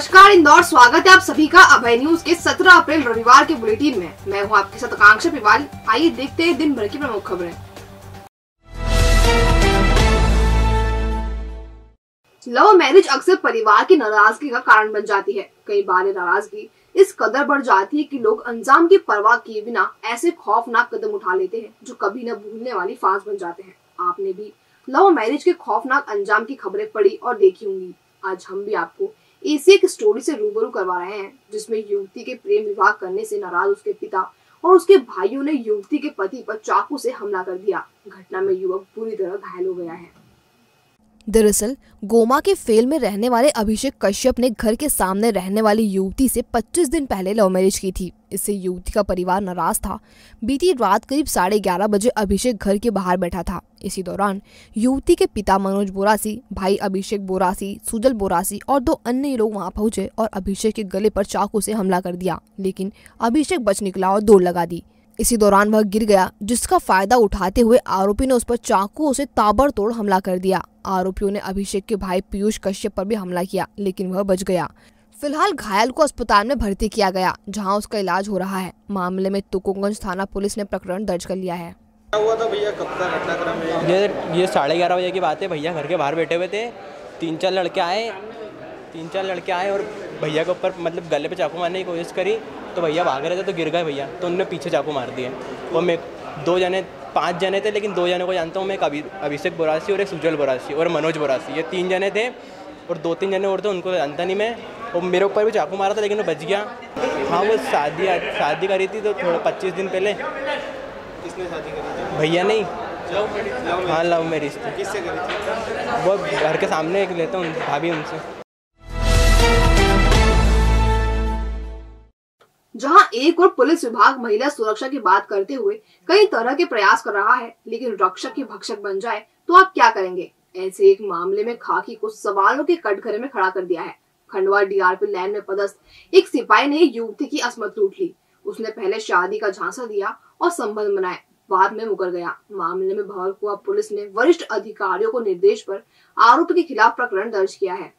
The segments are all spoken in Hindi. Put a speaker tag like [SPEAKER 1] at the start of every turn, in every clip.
[SPEAKER 1] नमस्कार इंदौर, स्वागत है आप सभी का अभय न्यूज के 17 अप्रैल रविवार के बुलेटिन में। मैं हूं आपके साथ आकांक्षा पिवाल। आइए देखते हैं दिन भर की प्रमुख खबरें। लव मैरिज अक्सर परिवार की नाराजगी का कारण बन जाती है। कई बार ये नाराजगी इस कदर बढ़ जाती है कि लोग अंजाम की परवाह किए बिना ऐसे खौफनाक कदम उठा लेते हैं जो कभी न भूलने वाली फांस बन जाते हैं। आपने भी लव मैरिज के खौफनाक अंजाम की खबरें पढ़ी और देखी होंगी। आज हम भी आपको ऐसी एक स्टोरी से रूबरू करवा रहे हैं जिसमें युवती के प्रेम विवाह करने से नाराज उसके पिता और उसके भाइयों ने युवती के पति पर चाकू से हमला कर दिया। घटना में युवक बुरी तरह घायल हो गया है।
[SPEAKER 2] दरअसल गोमा के फेल में रहने वाले अभिषेक कश्यप ने घर के सामने रहने वाली युवती से 25 दिन पहले लव मैरिज की थी। इससे युवती का परिवार नाराज था। बीती रात करीब 11:30 बजे अभिषेक घर के बाहर बैठा था। इसी दौरान युवती के पिता मनोज बोरासी, भाई अभिषेक बोरासी, सुजल बोरासी और 2 अन्य लोग वहां पहुंचे और अभिषेक के गले पर चाकू से हमला कर दिया, लेकिन अभिषेक बच निकला और दौड़ लगा दी। इसी दौरान वह गिर गया, जिसका फायदा उठाते हुए आरोपी ने उस पर चाकू से ताबड़तोड़ हमला कर दिया। आरोपियों ने अभिषेक के भाई पीयूष कश्यप पर भी हमला किया, लेकिन वह बच गया। फिलहाल घायल को अस्पताल में भर्ती किया गया, जहां उसका इलाज हो रहा है। मामले में तुकोगंज थाना पुलिस ने प्रकरण दर्ज कर लिया है।
[SPEAKER 3] क्या हुआ था भैया, कब का घटनाक्रम है?
[SPEAKER 4] ये 11:30 बजे की बात है। भैया घर के बाहर बैठे हुए थे। 3-4 लड़के आए और भैया के ऊपर मतलब गले पे चाकू मारने की कोशिश करी, तो भैया भाग रहे थे तो गिर गए भैया, तो उन्होंने पीछे चाकू मार दिए। और मैं 5 जने थे, लेकिन 2 जने को जानता हूँ मैं, अभिषेक बोरासी और एक सुजल बोरासी और मनोज बोरासी, ये 3 जने थे। और 2-3 जने और थे, उनको जानता नहीं मैं। और मेरे ऊपर भी चाकू मारा था, लेकिन वो बच गया। हाँ, वो शादी करी थी तो थोड़ा 25 दिन पहले।
[SPEAKER 3] किसने शादी करी थी?
[SPEAKER 4] भैया नहीं। हाँ, लव मैरिज थी।
[SPEAKER 3] किससे करी थी?
[SPEAKER 4] वो घर के सामने एक लेता हूँ, भाभी उनसे।
[SPEAKER 1] जहां एक और पुलिस विभाग महिला सुरक्षा की बात करते हुए कई तरह के प्रयास कर रहा है, लेकिन रक्षक की भक्षक बन जाए तो आप क्या करेंगे? ऐसे एक मामले में खाकी को सवालों के कटघरे में खड़ा कर दिया है। खंडवा डीआरपी लाइन में पदस्थ एक सिपाही ने युवती की असमत लूट ली। उसने पहले शादी का झांसा दिया और संबंध बनाए, बाद में मुकर गया। मामले में भवरकुआ पुलिस ने वरिष्ठ अधिकारियों को निर्देश पर आरोपी के खिलाफ प्रकरण दर्ज किया है।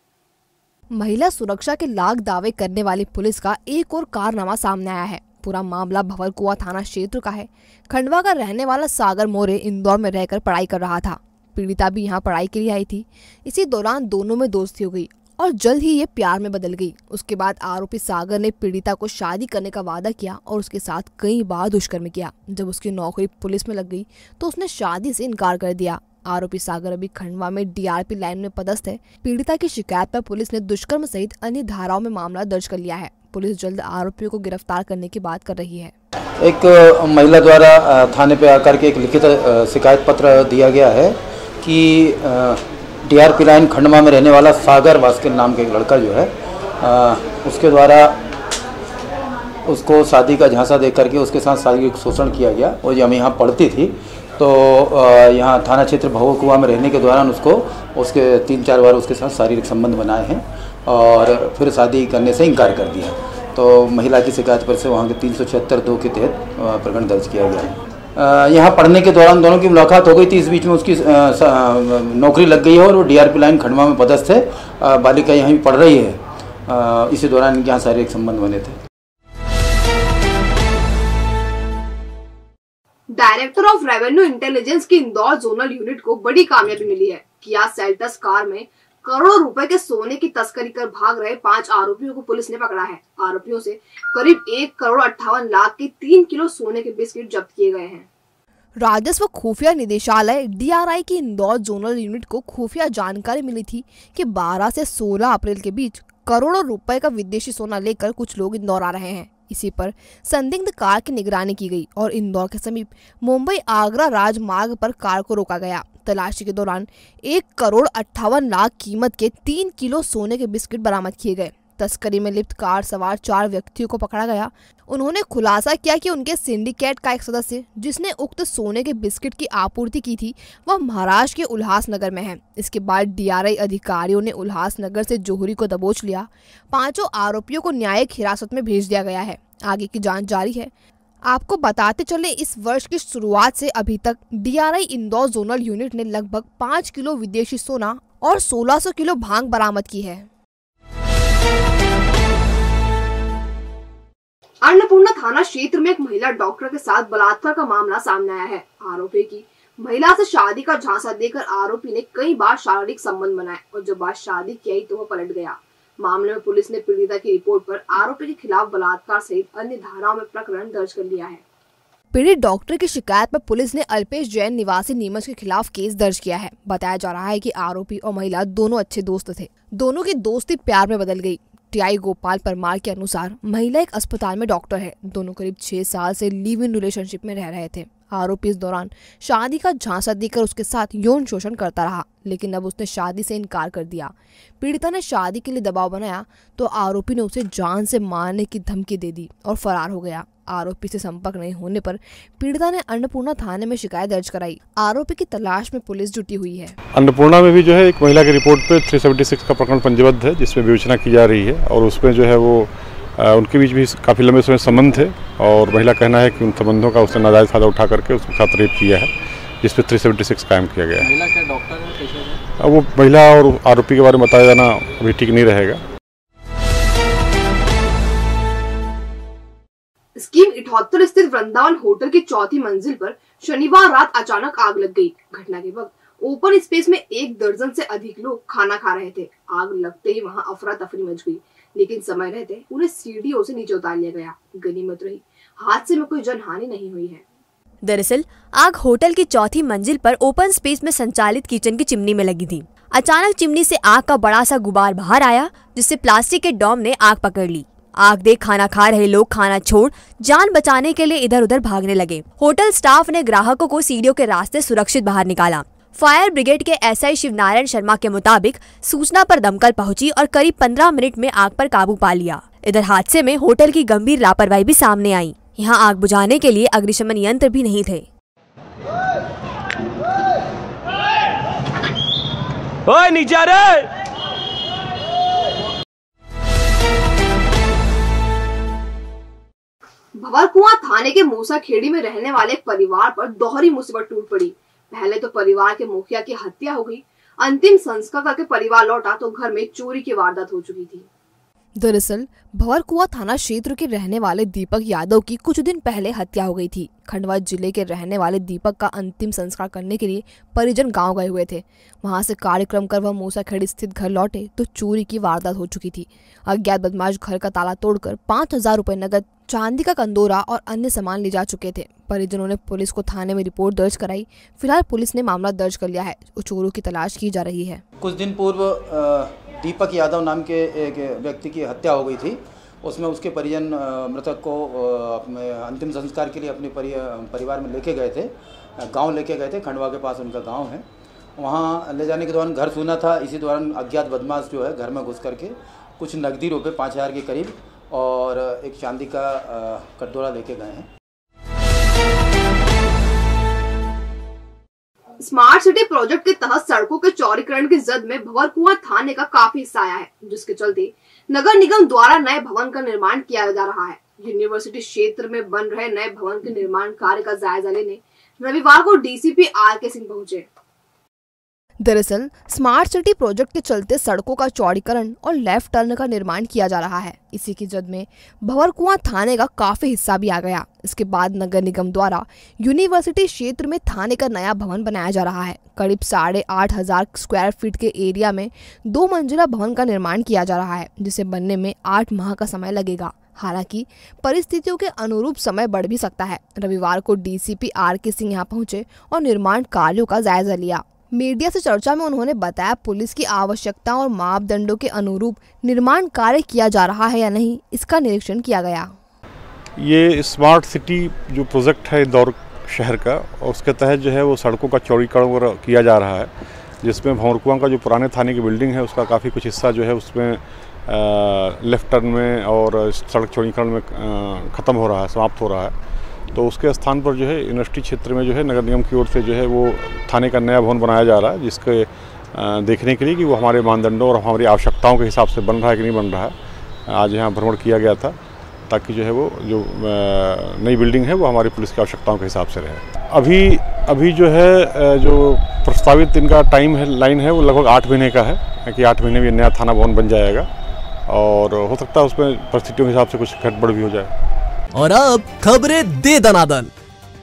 [SPEAKER 2] महिला सुरक्षा के लाख दावे करने वाली पुलिस का एक और कारनामा सामने आया है। पूरा मामला भवरकुआ थाना क्षेत्र का है। खंडवा का रहने वाला सागर मोरे इंदौर में रहकर पढ़ाई कर रहा था। पीड़िता भी यहाँ पढ़ाई के लिए आई थी। इसी दौरान दोनों में दोस्ती हो गई और जल्द ही ये प्यार में बदल गई। उसके बाद आरोपी सागर ने पीड़िता को शादी करने का वादा किया और उसके साथ कई बार दुष्कर्म किया। जब उसकी नौकरी पुलिस में लग गई तो उसने शादी से इनकार कर दिया। आरोपी सागर अभी खंडवा में डीआरपी लाइन में पदस्थ है। पीड़िता की शिकायत पर पुलिस ने दुष्कर्म सहित अन्य धाराओं में मामला दर्ज कर लिया है। पुलिस जल्द आरोपियों को गिरफ्तार करने की बात कर रही है।
[SPEAKER 5] एक महिला द्वारा थाने पे आकर के एक लिखित शिकायत पत्र दिया गया है कि डीआरपी लाइन खंडवा में रहने वाला सागर वास्कर नाम का एक लड़का जो है, उसके द्वारा उसको शादी का झांसा दे करके उसके साथ शारीरिक शोषण किया गया। और जब यहाँ पढ़ती थी तो यहाँ थाना क्षेत्र भवरकुआ में रहने के दौरान उसके 3-4 बार उसके साथ शारीरिक संबंध बनाए हैं और फिर शादी करने से इनकार कर दिया। तो महिला की शिकायत पर से वहाँ के 376(2) के तहत प्रकरण दर्ज किया गया है। यहाँ पढ़ने के दौरान दोनों की मुलाकात हो गई थी। इस बीच में उसकी नौकरी लग गई है और वो डीआरपी लाइन खंडवा में पदस्थ है। बालिका यहीं पढ़ रही है। इसी दौरान इनके यहाँ शारीरिक संबंध बने थे।
[SPEAKER 1] डायरेक्टर ऑफ रेवेन्यू इंटेलिजेंस की इंदौर जोनल यूनिट को बड़ी कामयाबी मिली है। किया सेल्टस कार में करोड़ों रुपए के सोने की तस्करी कर भाग रहे 5 आरोपियों को पुलिस ने पकड़ा है। आरोपियों से करीब 1,58,00,000 के 3 किलो सोने के बिस्किट जब्त किए गए हैं।
[SPEAKER 2] राजस्व खुफिया निदेशालय डीआरआई की इंदौर जोनल यूनिट को खुफिया जानकारी मिली थी कि 12 से 16 अप्रैल के बीच करोड़ों रुपए का विदेशी सोना लेकर कुछ लोग इंदौर आ रहे हैं। इसी पर संदिग्ध कार की निगरानी की गई और इंदौर के समीप मुंबई आगरा राजमार्ग पर कार को रोका गया। तलाशी के दौरान 1,58,00,000 कीमत के 3 किलो सोने के बिस्किट बरामद किए गए। तस्करी में लिप्त कार सवार 4 व्यक्तियों को पकड़ा गया। उन्होंने खुलासा किया कि उनके सिंडिकेट का एक सदस्य जिसने उक्त सोने के बिस्किट की आपूर्ति की थी वह महाराष्ट्र के उल्लासनगर में है। इसके बाद डीआरआई अधिकारियों ने उल्लासनगर से जोहरी को दबोच लिया। 5 आरोपियों को न्यायिक हिरासत में भेज दिया गया है। आगे की जांच जारी है। आपको बताते चले, इस वर्ष की शुरुआत से अभी तक डीआरआई इंदौर जोनल यूनिट ने लगभग 5 किलो विदेशी सोना और 1600 किलो भांग बरामद की है।
[SPEAKER 1] थाना क्षेत्र में एक महिला डॉक्टर के साथ बलात्कार का मामला सामने आया है। आरोपी की महिला से शादी का झांसा देकर आरोपी ने कई बार शारीरिक संबंध बनाए और जब बात शादी की तो वह पलट गया। मामले में पुलिस ने पीड़िता की रिपोर्ट पर आरोपी के खिलाफ बलात्कार सहित अन्य धाराओं में प्रकरण दर्ज कर लिया है।
[SPEAKER 2] पीड़ित डॉक्टर की शिकायत पर पुलिस ने अल्पेश जैन निवासी नीमच के खिलाफ केस दर्ज किया है। बताया जा रहा है कि आरोपी और महिला दोनों अच्छे दोस्त थे। दोनों की दोस्ती प्यार में बदल गई। टीआई गोपाल परमार के अनुसार महिला एक अस्पताल में डॉक्टर है। दोनों करीब 6 साल से लिव इन रिलेशनशिप में रह रहे थे। आरोपी इस दौरान शादी का झांसा देकर उसके साथ यौन शोषण करता रहा, लेकिन अब उसने शादी से इनकार कर दिया। पीड़िता ने शादी के लिए दबाव बनाया तो आरोपी ने उसे जान से मारने की धमकी दे दी और फरार हो गया। आरोपी से संपर्क नहीं होने पर पीड़िता ने अन्नपूर्णा थाने में शिकायत दर्ज कराई। आरोपी की तलाश में पुलिस जुटी हुई है।
[SPEAKER 6] अन्नपूर्णा में भी जो है एक महिला की रिपोर्ट पे 376 का प्रकरण पंजीबद्ध है, जिसमें विवेचना की जा रही है और उसमें जो है वो उनके बीच भी काफ़ी लंबे समय संबंध थे और महिला कहना है कि उन संबंधों का उसने नाजायज़ फायदा उठा करके उसके साथ रेप किया है, जिस पे 376 कायम किया गया है।
[SPEAKER 4] महिला क्या डॉक्टर है, पेशेवर है?
[SPEAKER 6] वो महिला और आरोपी के बारे में बताया जाना अभी ठीक नहीं रहेगा।
[SPEAKER 1] स्कीम 78 स्थित वृंदावन होटल की 4थी मंजिल पर शनिवार रात अचानक आग लग गई। घटना के वक्त ओपन स्पेस में 1 दर्जन से अधिक लोग खाना खा रहे थे। आग लगते ही वहां अफरा तफरी मच गई, लेकिन समय रहते उन्हें सीढ़ियों से नीचे उतार लिया गया। गनीमत रही हादसे में कोई जनहानि नहीं हुई है।
[SPEAKER 7] दरअसल आग होटल की 4थी मंजिल पर ओपन स्पेस में संचालित किचन की चिमनी में लगी थी। अचानक चिमनी से आग का बड़ा सा गुबार बाहर आया, जिससे प्लास्टिक के डोम ने आग पकड़ ली। आग देख खाना खा रहे लोग खाना छोड़ जान बचाने के लिए इधर उधर भागने लगे। होटल स्टाफ ने ग्राहकों को सीढ़ियों के रास्ते सुरक्षित बाहर निकाला। फायर ब्रिगेड के एसआई शिवनारायण शर्मा के मुताबिक सूचना पर दमकल पहुंची और करीब 15 मिनट में आग पर काबू पा लिया। इधर हादसे में होटल की गंभीर लापरवाही भी सामने आई। यहां आग बुझाने के लिए अग्निशमन यंत्र भी नहीं थे।
[SPEAKER 4] ओए नीचे आ रे!
[SPEAKER 1] भंवरकुआं थाने के मूसा खेड़ी में रहने वाले एक परिवार पर दोहरी मुसीबत टूट पड़ी। पहले तो परिवार के मुखिया की हत्या हो गई, अंतिम संस्कार करके परिवार लौटा तो घर में चोरी की वारदात हो चुकी थी।
[SPEAKER 2] दरअसल भंवरकुआं थाना क्षेत्र के रहने वाले दीपक यादव की कुछ दिन पहले हत्या हो गई थी। खंडवा जिले के रहने वाले दीपक का अंतिम संस्कार करने के लिए परिजन गांव गए हुए थे। वहां से कार्यक्रम कर वह मूसाखेड़ी स्थित घर लौटे तो चोरी की वारदात हो चुकी थी। अज्ञात बदमाश घर का ताला तोड़कर 5000 रुपए नकद, चांदी का कंदोरा और अन्य सामान ले जा चुके थे। परिजनों ने पुलिस को थाने में रिपोर्ट दर्ज कराई। फिलहाल पुलिस ने मामला दर्ज कर लिया है। चोरों की तलाश की जा रही है।
[SPEAKER 5] कुछ दिन पूर्व दीपक यादव नाम के एक व्यक्ति की हत्या हो गई थी। उसमें उसके परिजन मृतक को अपने अंतिम संस्कार के लिए अपने परिवार में लेके गए थे, गांव लेके गए थे। खंडवा के पास उनका गांव है। वहां ले जाने के दौरान घर सूना था। इसी दौरान अज्ञात बदमाश जो है घर में घुस करके कुछ नकदी रुपये 5000 के करीब और एक चांदी का कटोरा लेके गए हैं।
[SPEAKER 1] स्मार्ट सिटी प्रोजेक्ट के तहत सड़कों के चौड़ीकरण की जद में भंवरकुआं थाने का काफी हिस्सा आया है, जिसके चलते नगर निगम द्वारा नए भवन का निर्माण किया जा रहा है। यूनिवर्सिटी क्षेत्र में बन रहे नए भवन के निर्माण कार्य का जायजा लेने रविवार को डीसीपी आर.के. सिंह पहुंचे।
[SPEAKER 2] दरअसल स्मार्ट सिटी प्रोजेक्ट के चलते सड़कों का चौड़ीकरण और लेफ्ट टर्न का निर्माण किया जा रहा है। इसी की जद में भंवरकुआं थाने का काफी हिस्सा भी आ गया। इसके बाद नगर निगम द्वारा यूनिवर्सिटी क्षेत्र में थाने का नया भवन बनाया जा रहा है। करीब 8500 स्क्वायर फीट के एरिया में 2 मंजिला भवन का निर्माण किया जा रहा है, जिसे बनने में 8 माह का समय लगेगा। हालांकि परिस्थितियों के अनुरूप समय बढ़ भी सकता है। रविवार को डीसीपी आर.के. सिंह यहाँ पहुंचे और निर्माण कार्यों का जायजा लिया। मीडिया से चर्चा में उन्होंने बताया पुलिस की आवश्यकता और मापदंडों के अनुरूप निर्माण कार्य किया जा रहा है या नहीं, इसका निरीक्षण किया गया।
[SPEAKER 6] ये स्मार्ट सिटी जो प्रोजेक्ट है इंदौर शहर का, उसके तहत जो है वो सड़कों का चौड़ीकरण किया जा रहा है, जिसमें भंवरकुआं का जो पुराने थाने की बिल्डिंग है उसका काफ़ी कुछ हिस्सा जो है उसमें लेफ्ट टर्न में और सड़क चौड़ीकरण में ख़त्म हो रहा है, समाप्त हो रहा है। तो उसके स्थान पर जो है यूनिवर्सिटी क्षेत्र में जो है नगर निगम की ओर से जो है वो थाने का नया भवन बनाया जा रहा है, जिसके देखने के लिए कि वो हमारे मानदंडों और हमारी आवश्यकताओं के हिसाब से बन रहा है कि नहीं बन रहा है। आज यहाँ भ्रमण किया गया था ताकि जो है वो जो नई बिल्डिंग है वो हमारी पुलिस की आवश्यकताओं के हिसाब से रहे। अभी जो है जो प्रस्तावित इनका टाइम है लाइन है वो लगभग 8 महीने का है कि 8 महीने में नया थाना भवन बन जाएगा और हो सकता है उसमें परिस्थितियों के हिसाब से कुछ गड़बड़ भी हो जाए।
[SPEAKER 8] और अब खबरें दे दनादन।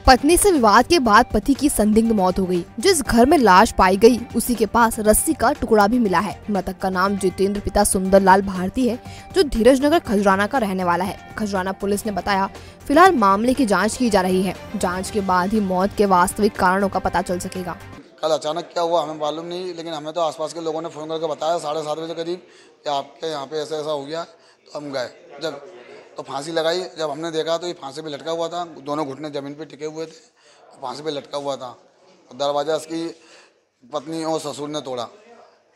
[SPEAKER 2] पत्नी से विवाद के बाद पति की संदिग्ध मौत हो गई। जिस घर में लाश पाई गई उसी के पास रस्सी का टुकड़ा भी मिला है। मृतक का नाम जितेंद्र पिता सुंदरलाल भारती है, जो धीरज नगर खजराना का रहने वाला है। खजराना पुलिस ने बताया, फिलहाल मामले की जांच की जा रही है। जांच के बाद ही मौत के वास्तविक कारणों का पता चल सकेगा।
[SPEAKER 9] कल अचानक क्या हुआ हमें मालूम नहीं, लेकिन हमें तो आसपास के लोगों ने फ़ोन करके बताया 7:30 बजे करीब कि आपके यहाँ पे ऐसा ऐसा हो गया। तो हम गए, जब तो फांसी लगाई। जब हमने देखा तो ये फांसी पे लटका हुआ था, दोनों घुटने ज़मीन पे टिके हुए थे, फांसी पे लटका हुआ था। दरवाज़ा इसकी पत्नी और ससुर ने तोड़ा।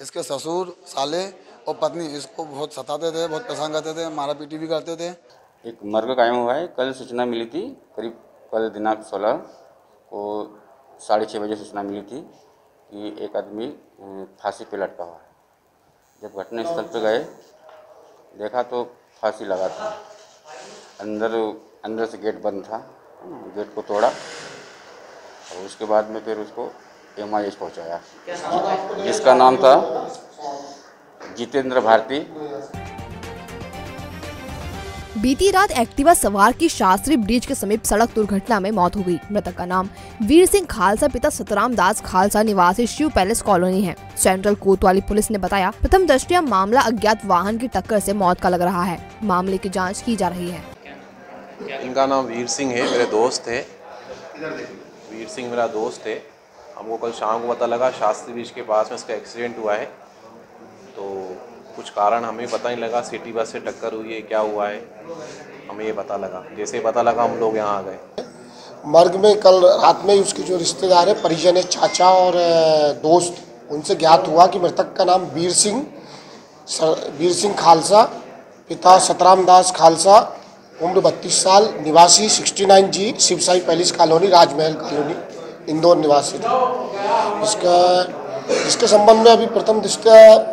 [SPEAKER 9] इसके ससुर, साले और पत्नी इसको बहुत सताते थे, बहुत परेशान करते थे, मारा पीटी भी करते थे।
[SPEAKER 10] एक मर्ग कायम हुआ है। कल सूचना मिली थी, करीब कल दिनांक 16 को 6:30 बजे सूचना मिली थी कि एक आदमी फांसी पे लटका हुआ है। जब घटनास्थल पे गए देखा तो फांसी लगा था। अंदर से गेट बंद था, गेट को तोड़ा और उसके बाद में फिर उसको MIH पहुंचाया, जिसका नाम था जितेंद्र भारती।
[SPEAKER 2] बीती रात एक्टिवा सवार की शास्त्री ब्रिज के समीप सड़क दुर्घटना में मौत हो गई। मृतक का नाम वीर सिंह खालसा पिता सतराम दास खालसा निवासी शिव पैलेस कॉलोनी है। सेंट्रल कोतवाली पुलिस ने बताया, प्रथम दृष्टया मामला अज्ञात वाहन की टक्कर से मौत का लग रहा है। मामले की जांच की जा रही है।
[SPEAKER 11] इनका नाम वीर सिंह है, मेरे दोस्त है। वीर सिंह मेरा दोस्त है। हमको कल शाम को पता लगा शास्त्री ब्रिज के पास में इसका एक्सीडेंट हुआ है। तो कुछ कारण हमें पता नहीं लगा, सिटी बस से टक्कर हुई है, क्या हुआ है हमें ये पता लगा। जैसे ही पता लगा हम लोग यहाँ आ गए।
[SPEAKER 12] मर्ग में कल रात में उसके जो रिश्तेदार है, परिजन है, चाचा और दोस्त, उनसे ज्ञात हुआ कि मृतक का नाम वीर सिंह खालसा पिता सतराम दास खालसा, उम्र 32 साल, निवासी 69G Shiv Sai palace colony, Rajmahal colony, Indore निवासी थे। इसके संबंध में अभी प्रथम दृष्टया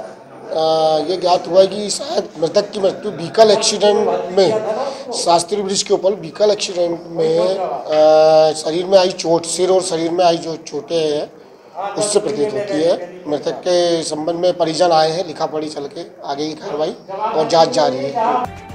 [SPEAKER 12] ये ज्ञात हुआ है कि शायद मृतक की मृत्यु व्हीकल एक्सीडेंट में, शास्त्री ब्रिज के ऊपर व्हीकल एक्सीडेंट में शरीर में आई चोट, सिर और शरीर में आई जो चोटें हैं उससे प्रतीत होती है। मृतक के संबंध में परिजन आए हैं, लिखा पढ़ी चल के आगे की कार्रवाई और जांच जारी है।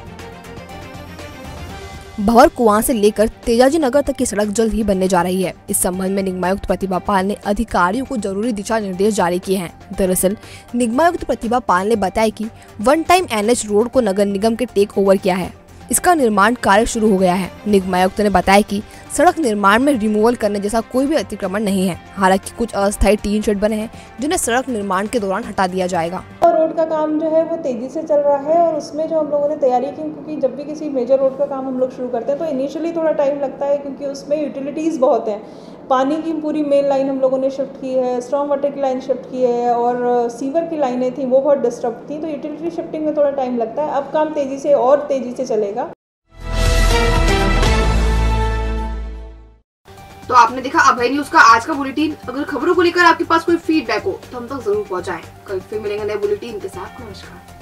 [SPEAKER 2] भंवर कुआं से लेकर तेजाजी नगर तक की सड़क जल्द ही बनने जा रही है। इस संबंध में निगमायुक्त प्रतिभा पाल ने अधिकारियों को जरूरी दिशा निर्देश जारी किए हैं। दरअसल निगमायुक्त प्रतिभा पाल ने बताया कि वन टाइम NH रोड को नगर निगम के टेक ओवर किया है। इसका निर्माण कार्य शुरू हो गया है। निगमायुक्त ने बताया कि सड़क निर्माण में रिमूवल करने जैसा कोई भी अतिक्रमण नहीं है। हालांकि कुछ अस्थायी टीन शेड बने हैं जिन्हें सड़क निर्माण के दौरान हटा दिया जाएगा।
[SPEAKER 13] रोड का काम जो है वो तेजी से चल रहा है और उसमें जो हम लोगों ने तैयारी की, क्योंकि जब भी किसी मेजर रोड का काम हम लोग शुरू करते हैं तो इनिशियली थोड़ा टाइम लगता है, क्योंकि उसमें यूटिलिटीज़ बहुत हैं। पानी की पूरी मेन लाइन हम लोगों ने शिफ्ट की है, स्ट्रॉन्ग वाटर की लाइन शिफ्ट की है और सीवर की लाइनें थी वो बहुत डिस्टर्ब थी, तो यूटिलिटी शिफ्टिंग में थोड़ा टाइम लगता है। अब काम तेज़ी से और तेज़ी से चलेगा।
[SPEAKER 1] तो आपने देखा अभय न्यूज का आज का बुलेटिन। अगर खबरों को लेकर आपके पास कोई फीडबैक हो तो हम तक जरूर पहुंचाएं। कल फिर मिलेंगे नए बुलेटिन के साथ। नमस्कार।